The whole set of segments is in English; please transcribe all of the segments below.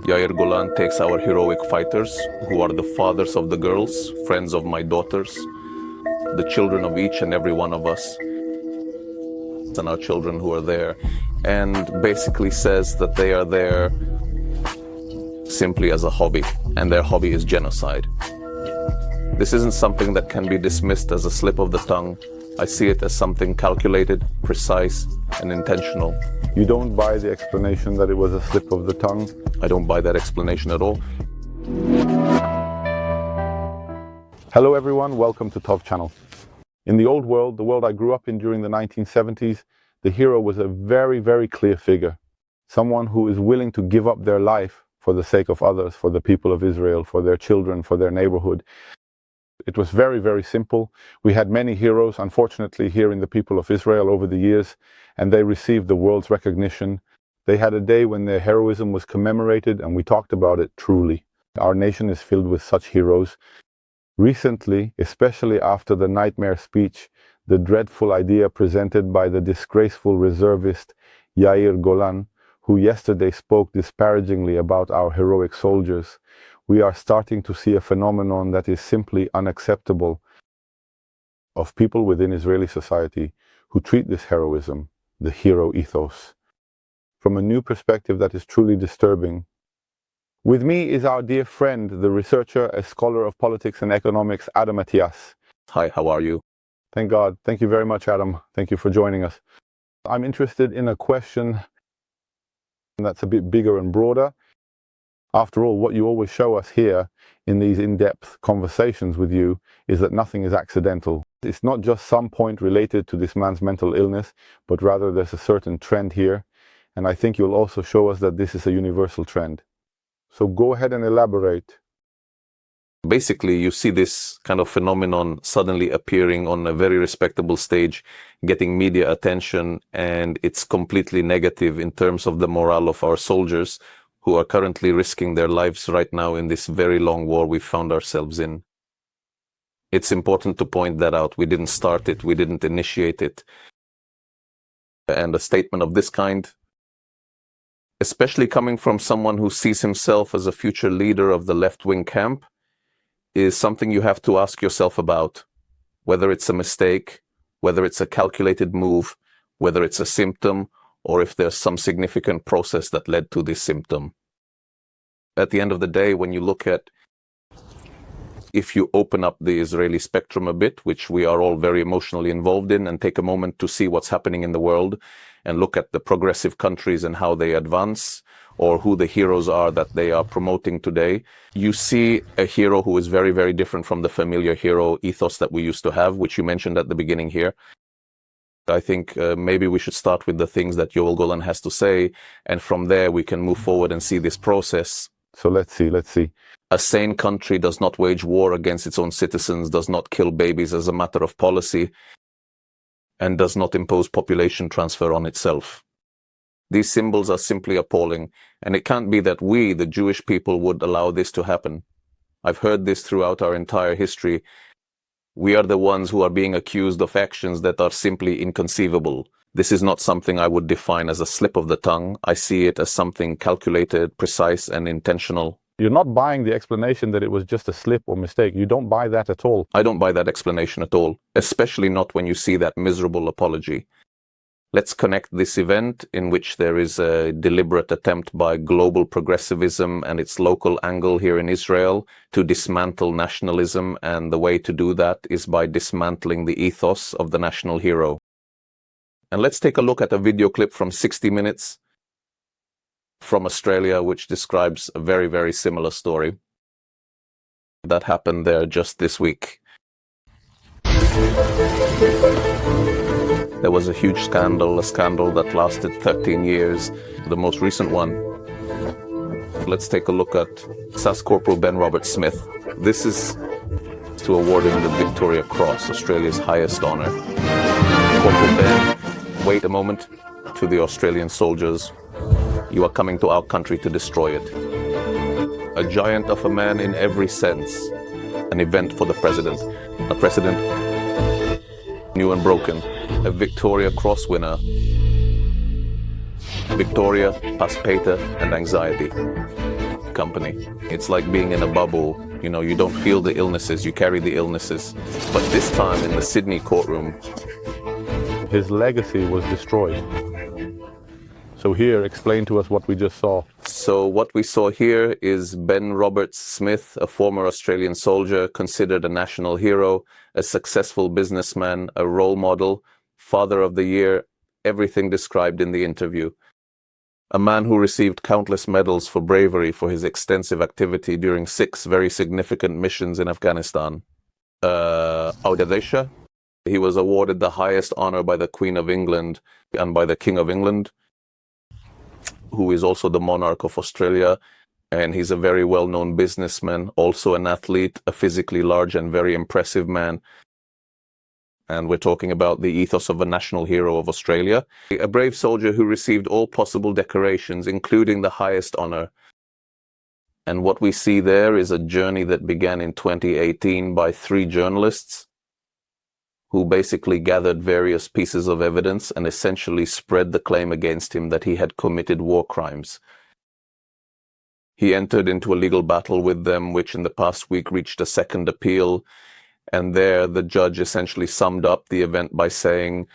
Yair Golan takes our heroic fighters, who are the fathers of the girls, friends of my daughters, the children of each and every one of us, and our children who are there, and basically says that they are there simply as a hobby, and their hobby is genocide. This isn't something that can be dismissed as a slip of the tongue. I see it as something calculated, precise, and intentional. You don't buy the explanation that it was a slip of the tongue? I don't buy that explanation at all. Hello everyone, welcome to Tov Channel. In the old world, the world I grew up in during the 1970s, the hero was a very, very clear figure. Someone who is willing to give up their life for the sake of others, for the people of Israel, for their children, for their neighborhood. It was very, very simple. We had many heroes, unfortunately, here in the people of Israel over the years, and they received the world's recognition. They had a day when their heroism was commemorated, and we talked about it truly. Our nation is filled with such heroes. Recently, especially after the nightmare speech, the dreadful idea presented by the disgraceful reservist Yair Golan, who yesterday spoke disparagingly about our heroic soldiers, we are starting to see a phenomenon that is simply unacceptable of people within Israeli society who treat this heroism, the hero ethos, from a new perspective that is truly disturbing. With me is our dear friend, the researcher, a scholar of politics and economics, Adam Atias. Hi, how are you? Thank God. Thank you very much, Adam. Thank you for joining us. I'm interested in a question that's a bit bigger and broader. After all, what you always show us here in these in-depth conversations with you is that nothing is accidental. It's not just some point related to this man's mental illness, but rather there's a certain trend here. And I think you'll also show us that this is a universal trend. So go ahead and elaborate. Basically, you see this kind of phenomenon suddenly appearing on a very respectable stage, getting media attention, and it's completely negative in terms of the morale of our soldiers, who are currently risking their lives right now in this very long war we found ourselves in. It's important to point that out. We didn't start it, we didn't initiate it. And a statement of this kind, especially coming from someone who sees himself as a future leader of the left-wing camp, is something you have to ask yourself about. Whether it's a mistake, whether it's a calculated move, whether it's a symptom, or if there's some significant process that led to this symptom. At the end of the day, when you look at, if you open up the Israeli spectrum a bit, which we are all very emotionally involved in, and take a moment to see what's happening in the world, and look at the progressive countries and how they advance, or who the heroes are that they are promoting today, you see a hero who is very, very different from the familiar hero ethos that we used to have, which you mentioned at the beginning here. I think maybe we should start with the things that Yair Golan has to say, and from there we can move forward and see this process. So let's see. A sane country does not wage war against its own citizens, does not kill babies as a matter of policy, and does not impose population transfer on itself. These symbols are simply appalling, and it can't be that we, the Jewish people, would allow this to happen. I've heard this throughout our entire history. We are the ones who are being accused of actions that are simply inconceivable. This is not something I would define as a slip of the tongue. I see it as something calculated, precise, and intentional. You're not buying the explanation that it was just a slip or mistake. You don't buy that at all. I don't buy that explanation at all, especially not when you see that miserable apology. Let's connect this event, in which there is a deliberate attempt by global progressivism and its local angle here in Israel to dismantle nationalism, and the way to do that is by dismantling the ethos of the national hero. And let's take a look at a video clip from 60 Minutes from Australia, which describes a very, very similar story that happened there just this week. There was a huge scandal, a scandal that lasted 13 years, the most recent one. Let's take a look at SAS Corporal Ben Robert Smith. This is to award him the Victoria Cross, Australia's highest honour. Corporal Ben, wait a moment, to the Australian soldiers. You are coming to our country to destroy it. A giant of a man in every sense. An event for the president. A president new and broken. A Victoria Cross winner. Victoria, past Pater, and anxiety. company. It's like being in a bubble. You know, you don't feel the illnesses, you carry the illnesses. But this time in the Sydney courtroom, his legacy was destroyed. So here, explain to us what we just saw. So what we saw here is Ben Roberts-Smith, a former Australian soldier, considered a national hero, a successful businessman, a role model, father of the year, everything described in the interview. A man who received countless medals for bravery for his extensive activity during 6 very significant missions in Afghanistan. Audadesha, he was awarded the highest honor by the Queen of England and by the King of England, who is also the monarch of Australia, and he's a very well-known businessman, also an athlete, a physically large and very impressive man. And we're talking about the ethos of a national hero of Australia, a brave soldier who received all possible decorations, including the highest honor. And what we see there is a journey that began in 2018 by 3 journalists who basically gathered various pieces of evidence and essentially spread the claim against him that he had committed war crimes. He entered into a legal battle with them, which in the past week reached a second appeal, and there the judge essentially summed up the event by saying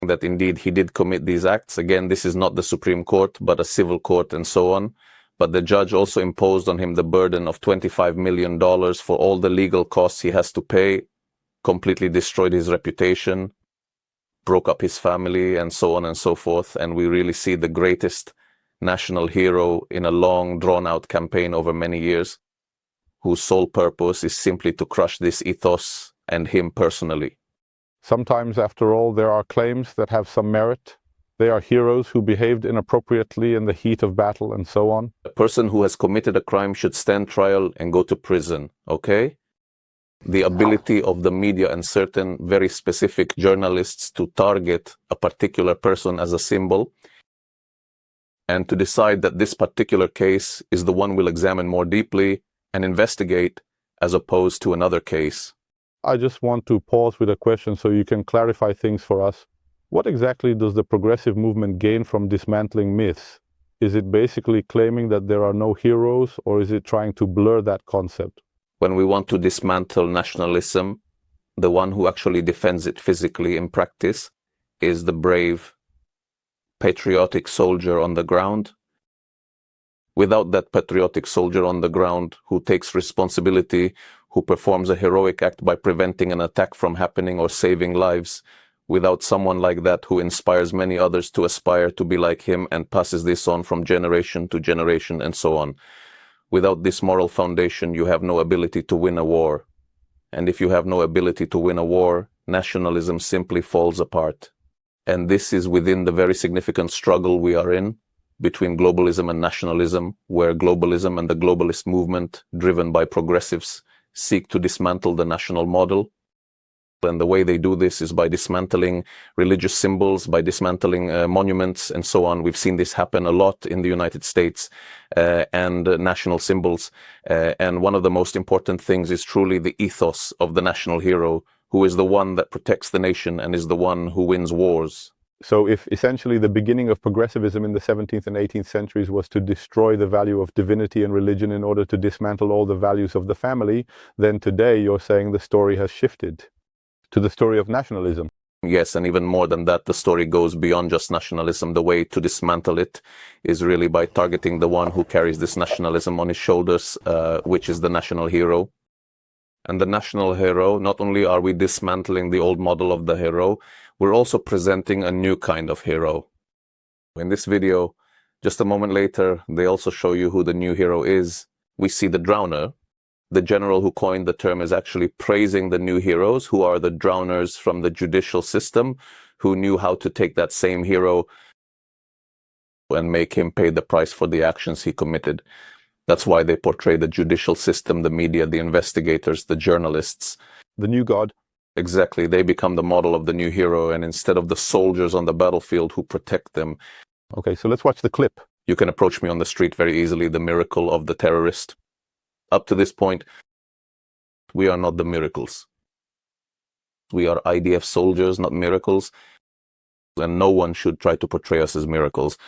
that indeed he did commit these acts. Again, this is not the Supreme Court, but a civil court and so on. But the judge also imposed on him the burden of $25 million for all the legal costs he has to pay, completely destroyed his reputation, broke up his family, and so on and so forth. And we really see the greatest national hero in a long, drawn-out campaign over many years, whose sole purpose is simply to crush this ethos and him personally. Sometimes, after all, there are claims that have some merit. They are heroes who behaved inappropriately in the heat of battle and so on. A person who has committed a crime should stand trial and go to prison, okay? The ability of the media and certain very specific journalists to target a particular person as a symbol and to decide that this particular case is the one we'll examine more deeply and investigate as opposed to another case. I just want to pause with a question so you can clarify things for us. What exactly does the progressive movement gain from dismantling myths? Is it basically claiming that there are no heroes, or is it trying to blur that concept? When we want to dismantle nationalism, the one who actually defends it physically in practice is the brave, patriotic soldier on the ground. Without that patriotic soldier on the ground who takes responsibility, who performs a heroic act by preventing an attack from happening or saving lives, without someone like that who inspires many others to aspire to be like him and passes this on from generation to generation and so on. Without this moral foundation, you have no ability to win a war. And if you have no ability to win a war, nationalism simply falls apart. And this is within the very significant struggle we are in between globalism and nationalism, where globalism and the globalist movement, driven by progressives, seek to dismantle the national model. And the way they do this is by dismantling religious symbols, by dismantling monuments, and so on. We've seen this happen a lot in the United States and national symbols. And one of the most important things is truly the ethos of the national hero, who is the one that protects the nation and is the one who wins wars. So if essentially the beginning of progressivism in the 17th and 18th centuries was to destroy the value of divinity and religion in order to dismantle all the values of the family, then today you're saying the story has shifted to the story of nationalism. Yes, and even more than that, the story goes beyond just nationalism. The way to dismantle it is really by targeting the one who carries this nationalism on his shoulders, which is the national hero. And the national hero, not only are we dismantling the old model of the hero, we're also presenting a new kind of hero. In this video, just a moment later, they also show you who the new hero is. We see the drowner. The general who coined the term is actually praising the new heroes, who are the drowners from the judicial system, who knew how to take that same hero and make him pay the price for the actions he committed. That's why they portray the judicial system, the media, the investigators, the journalists. The new god. Exactly. They become the model of the new hero, and instead of the soldiers on the battlefield who protect them. Okay, so let's watch the clip. You can approach me on the street very easily, the miracle of the terrorist. Up to this point, we are not the miracles. We are IDF soldiers, not miracles. And no one should try to portray us as miracles.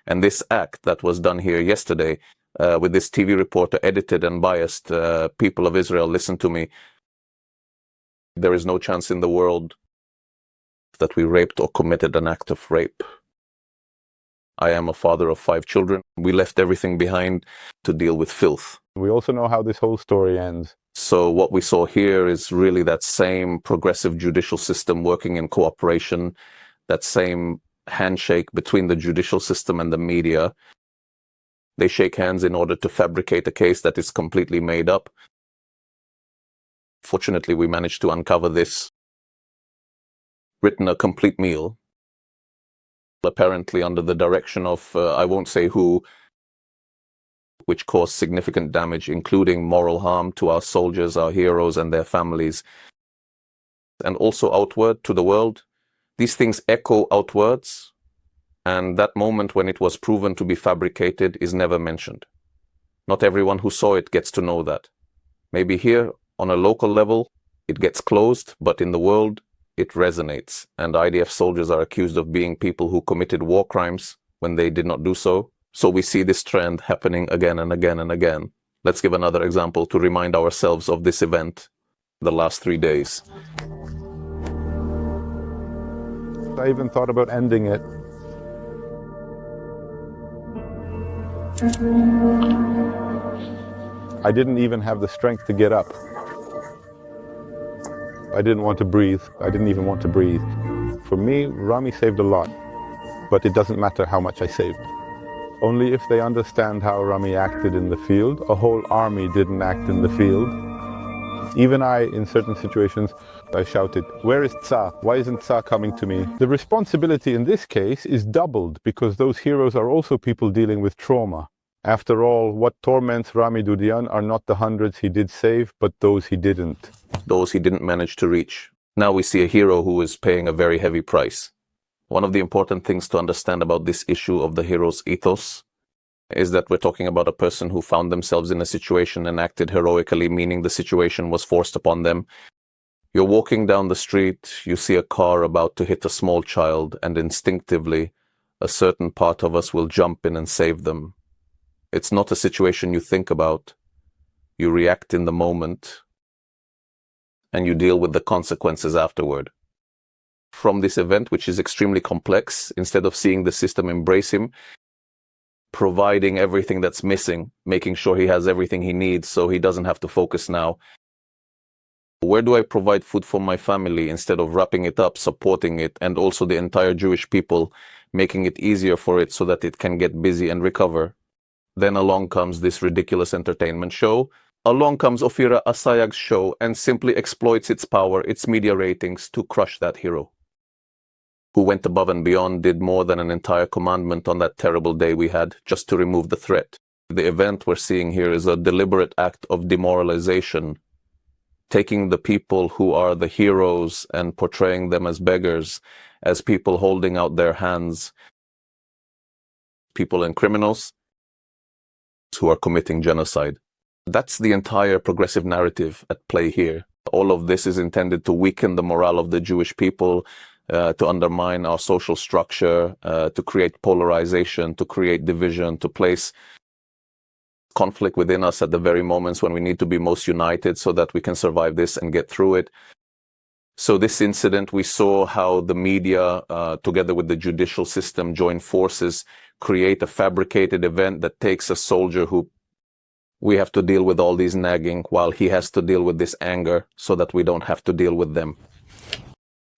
And this act that was done here yesterday with this TV reporter, edited and biased, people of Israel, listen to me. There is no chance in the world that we raped or committed an act of rape. I am a father of 5 children. We left everything behind to deal with filth. We also know how this whole story ends. So what we saw here is really that same progressive judicial system working in cooperation, that same handshake between the judicial system and the media. They shake hands in order to fabricate a case that is completely made up. Fortunately, we managed to uncover this, written a complete meal, apparently under the direction of, I won't say who, which caused significant damage, including moral harm to our soldiers, our heroes, and their families. And also outward to the world. These things echo outwards, and that moment when it was proven to be fabricated is never mentioned. Not everyone who saw it gets to know that. Maybe here, on a local level, it gets closed, but in the world, it resonates. And IDF soldiers are accused of being people who committed war crimes when they did not do so. So we see this trend happening again and again and again. Let's give another example to remind ourselves of this event the last 3 days. I even thought about ending it. I didn't even have the strength to get up. I didn't want to breathe. I didn't even want to breathe. For me, Rami saved a lot, but it doesn't matter how much I saved. Only if they understand how Rami acted in the field. A whole army didn't act in the field. Even I, in certain situations, I shouted, "Where is Tsa? Why isn't Tsa coming to me?" The responsibility in this case is doubled because those heroes are also people dealing with trauma. After all, what torments Rami Dudian are not the hundreds he did save, but those he didn't. Those he didn't manage to reach. Now we see a hero who is paying a very heavy price. One of the important things to understand about this issue of the hero's ethos is that we're talking about a person who found themselves in a situation and acted heroically, meaning the situation was forced upon them. You're walking down the street, you see a car about to hit a small child, and instinctively, a certain part of us will jump in and save them. It's not a situation you think about. You react in the moment, and you deal with the consequences afterward. From this event, which is extremely complex, instead of seeing the system embrace him, providing everything that's missing, making sure he has everything he needs so he doesn't have to focus now. Where do I provide food for my family instead of wrapping it up, supporting it, and also the entire Jewish people, making it easier for it so that it can get busy and recover? Then along comes this ridiculous entertainment show. Along comes Ofira Asayag's show and simply exploits its power, its media ratings to crush that hero, who went above and beyond, did more than an entire commandment on that terrible day we had, just to remove the threat. The event we're seeing here is a deliberate act of demoralization, taking the people who are the heroes and portraying them as beggars, as people holding out their hands, people and criminals who are committing genocide. That's the entire progressive narrative at play here. All of this is intended to weaken the morale of the Jewish people, to undermine our social structure, to create polarization, to create division, to place conflict within us at the very moments when we need to be most united so that we can survive this and get through it. So this incident, we saw how the media, together with the judicial system, join forces, create a fabricated event that takes a soldier who we have to deal with all these nagging while he has to deal with this anger so that we don't have to deal with them.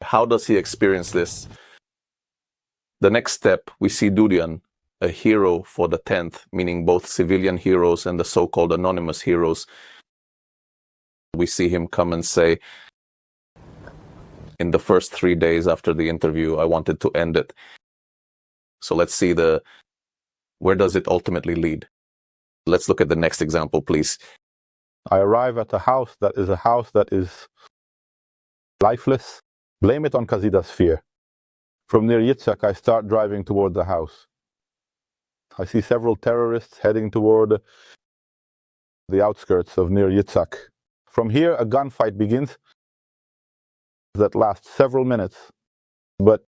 How does he experience this? The next step, we see Dudian, a hero for the 10th, meaning both civilian heroes and the so-called anonymous heroes. We see him come and say, in the first 3 days after the interview, I wanted to end it. So let's see where does it ultimately lead? Let's look at the next example, please. I arrive at a house that is lifeless. Blame it on Kazida's fear. From near Yitzhak, I start driving toward the house. I see several terrorists heading toward the outskirts of near Yitzhak. From here, a gunfight begins that lasts several minutes, but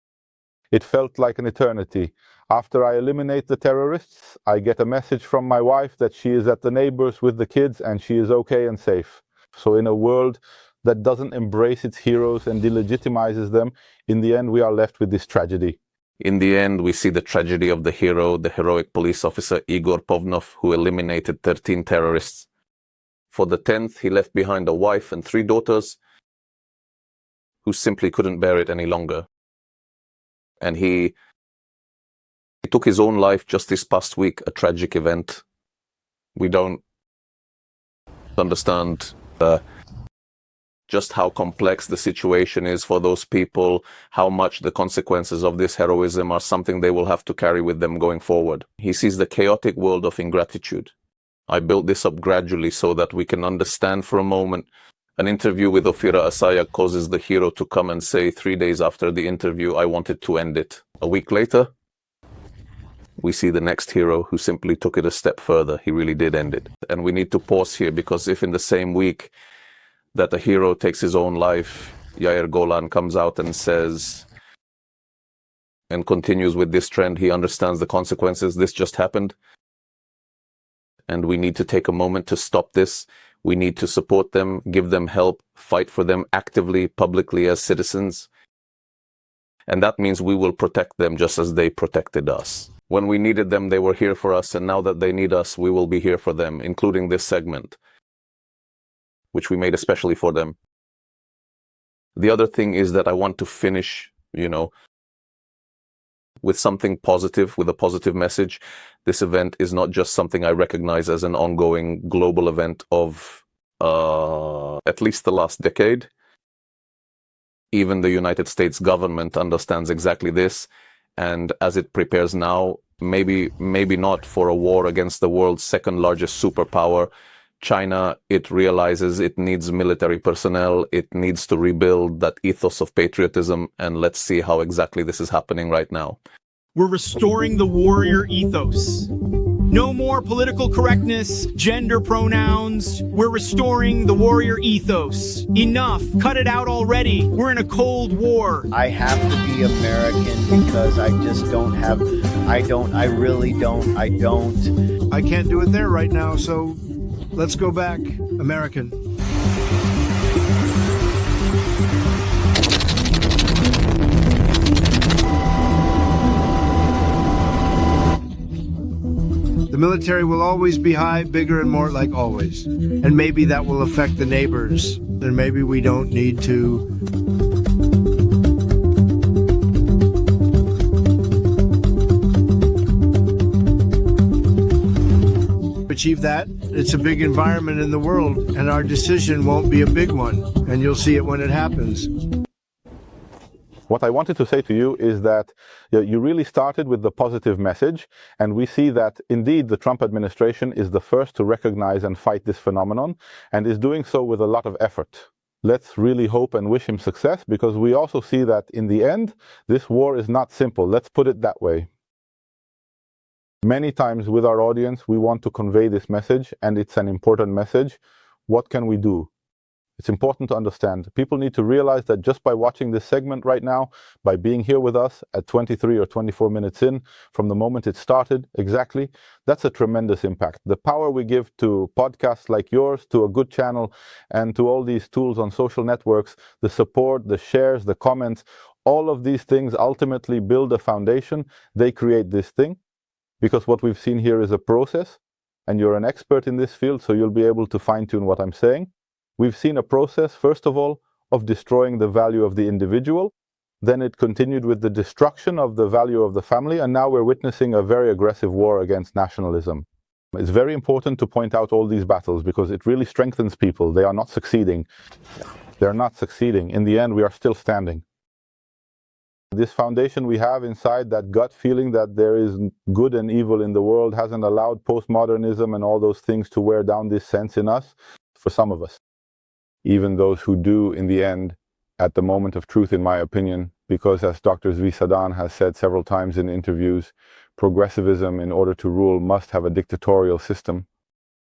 it felt like an eternity. After I eliminate the terrorists, I get a message from my wife that she is at the neighbors with the kids and she is okay and safe. So in a world that doesn't embrace its heroes and delegitimizes them, in the end we are left with this tragedy. In the end, we see the tragedy of the hero, the heroic police officer Igor Povnov, who eliminated 13 terrorists. For the 10th, he left behind a wife and 3 daughters who simply couldn't bear it any longer. And he took his own life just this past week, a tragic event. We don't understand just how complex the situation is for those people, how much the consequences of this heroism are something they will have to carry with them going forward. He sees the chaotic world of ingratitude. I built this up gradually so that we can understand for a moment. An interview with Ofira Asaya causes the hero to come and say 3 days after the interview, I wanted to end it. A week later, we see the next hero who simply took it a step further. He really did end it. And we need to pause here, because if in the same week that a hero takes his own life, Yair Golan comes out and says, and continues with this trend, he understands the consequences. This just happened. And we need to take a moment to stop this. We need to support them, give them help, fight for them actively, publicly as citizens. And that means we will protect them just as they protected us. When we needed them, they were here for us. And now that they need us, we will be here for them, including this segment, which we made especially for them. The other thing is that I want to finish, with something positive, with a positive message. This event is not just something I recognize as an ongoing global event of at least the last decade. Even the United States government understands exactly this. And as it prepares now, maybe not for a war against the world's second largest superpower, China, it realizes it needs military personnel. It needs to rebuild that ethos of patriotism. And let's see how exactly this is happening right now. We're restoring the warrior ethos. No more political correctness, gender pronouns. We're restoring the warrior ethos. Enough. Cut it out already. We're in a cold war. I have to be American because I just don't have, I can't do it there right now, so let's go back, American. The military will always be high, bigger, and more like always. And maybe that will affect the neighbors. And maybe we don't need to achieve that. It's a big environment in the world, and our decision won't be a big one. And you'll see it when it happens. What I wanted to say to you is that you really started with the positive message, and we see that indeed the Trump administration is the first to recognize and fight this phenomenon, and is doing so with a lot of effort. Let's really hope and wish him success, because we also see that in the end, this war is not simple. Let's put it that way. Many times with our audience, we want to convey this message, and it's an important message. What can we do? It's important to understand. People need to realize that just by watching this segment right now, by being here with us at 23 or 24 minutes in, from the moment it started, exactly, that's a tremendous impact. The power we give to podcasts like yours, to a good channel, and to all these tools on social networks, the support, the shares, the comments, all of these things ultimately build a foundation. They create this thing, because what we've seen here is a process, and you're an expert in this field, so you'll be able to fine-tune what I'm saying. We've seen a process, first of all, of destroying the value of the individual. Then it continued with the destruction of the value of the family. And now we're witnessing a very aggressive war against nationalism. It's very important to point out all these battles, because it really strengthens people. They are not succeeding. They're not succeeding. In the end, we are still standing. This foundation we have inside, that gut feeling that there is good and evil in the world, hasn't allowed postmodernism and all those things to wear down this sense in us, for some of us. Even those who do, in the end, at the moment of truth, in my opinion, because as Dr. Zvi Sadan has said several times in interviews, progressivism, in order to rule, must have a dictatorial system.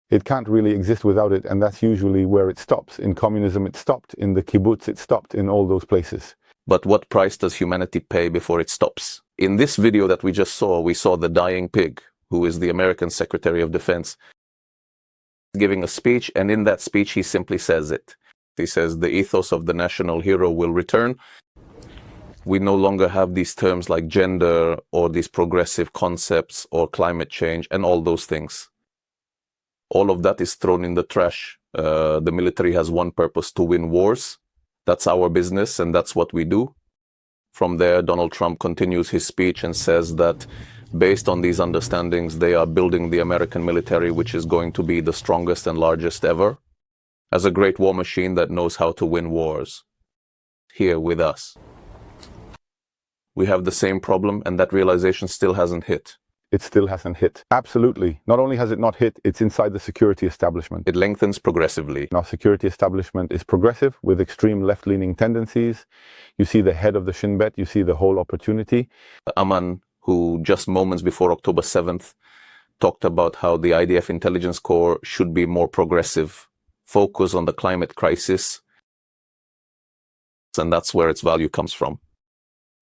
It can't really exist without it, and that's usually where it stops. In communism it stopped, in the kibbutz it stopped, in all those places. But what price does humanity pay before it stops? In this video that we just saw, we saw the dying pig, who is the American Secretary of Defense, giving a speech, and in that speech he simply says it. He says the ethos of the national hero will return. We no longer have these terms like gender or these progressive concepts or climate change and all those things. All of that is thrown in the trash. The military has one purpose: to win wars. That's our business and that's what we do. From there, Donald Trump continues his speech and says that based on these understandings, they are building the American military, which is going to be the strongest and largest ever, as a great war machine that knows how to win wars. Here with us. We have the same problem, and that realization still hasn't hit. It still hasn't hit. Absolutely. Not only has it not hit, it's inside the security establishment. It lengthens progressively. Our security establishment is progressive with extreme left-leaning tendencies. You see the head of the Shin Bet, you see the whole opportunity. Aman, who just moments before October 7th talked about how the IDF Intelligence Corps should be more progressive, focus on the climate crisis, and that's where its value comes from.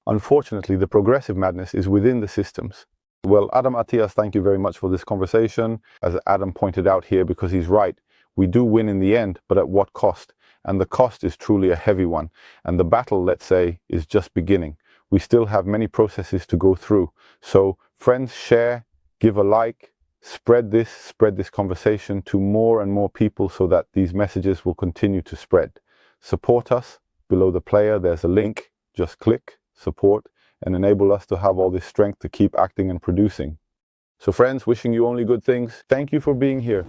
Unfortunately, the progressive madness is within the systems. Well, Adam Atias, thank you very much for this conversation. As Adam pointed out here, because he's right, we do win in the end, but at what cost? And the cost is truly a heavy one. And the battle, let's say, is just beginning. We still have many processes to go through. So friends, share, give a like, spread this conversation to more and more people so that these messages will continue to spread. Support us. Below the player, there's a link. Just click, support, and enable us to have all this strength to keep acting and producing. So friends, wishing you only good things. Thank you for being here.